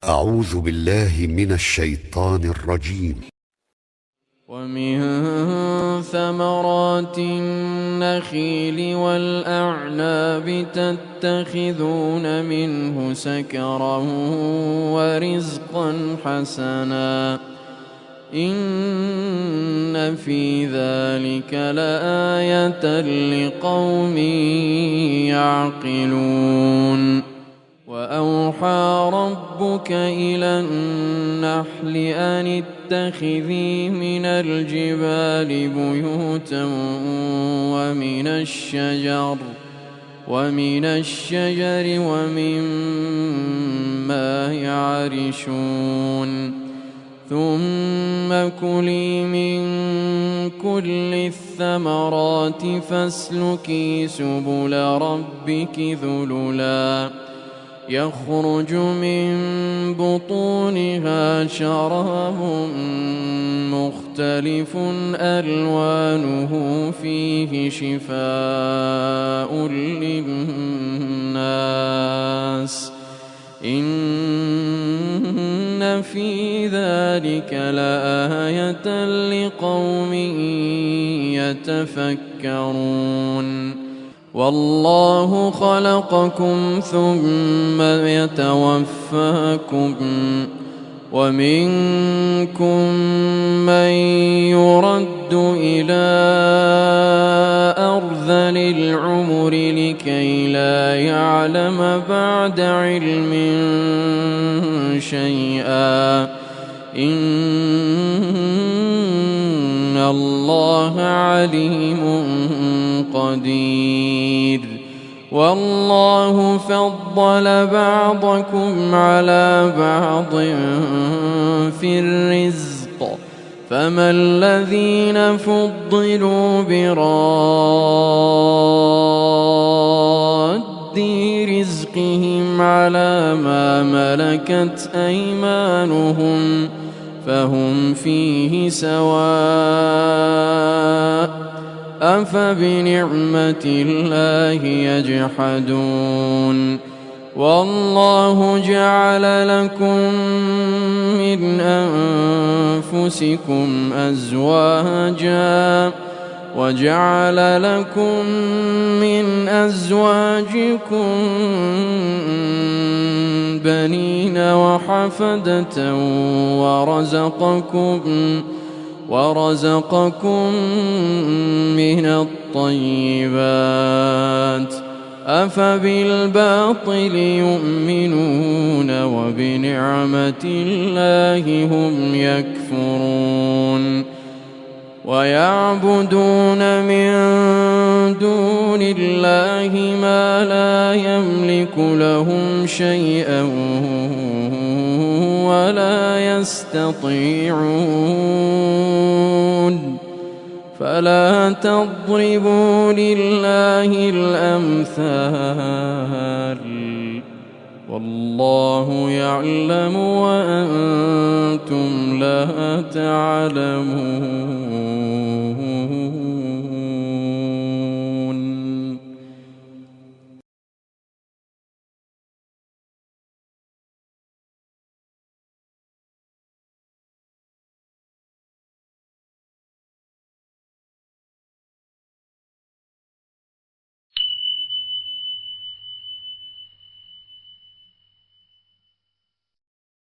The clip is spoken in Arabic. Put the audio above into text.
أعوذ بالله من الشيطان الرجيم. ومن ثمرات النخيل والأعناب تتخذون منه سكرا ورزقا حسنا إن في ذلك لآية لقوم يعقلون. وأوحى ربك إلى النحل أن اتخذي من الجبال بيوتا ومن الشجر ومما يعرشون ثم كلي من كل الثمرات فاسلكي سبل ربك ذللا يخرج من بطونها شراب مختلف ألوانه فيه شفاء للناس إن في ذلك لآية لقوم يتفكرون. والله خلقكم ثم يتوفاكم ومنكم من يرد إلى أرذل العمر لكي لا يعلم بعد علم شيئا إن الله عليم قدير. والله فضل بعضكم على بعض في الرزق فما الذين فضلوا براد رزقهم على ما ملكت أيمانهم فهم فيه سواء أفبنعمة الله يجحدون. والله جعل لكم من أنفسكم أزواجا وجعل لكم من أزواجكم بنين وحفدة ورزقكم من الطيبات أفبالباطل يؤمنون وبنعمة الله هم يكفرون. ويعبدون من دون الله ما لا يملك لهم شيئا ولا يستطيعون. فلا تضربوا لله الأمثال والله يعلم وأنتم لا تعلمون.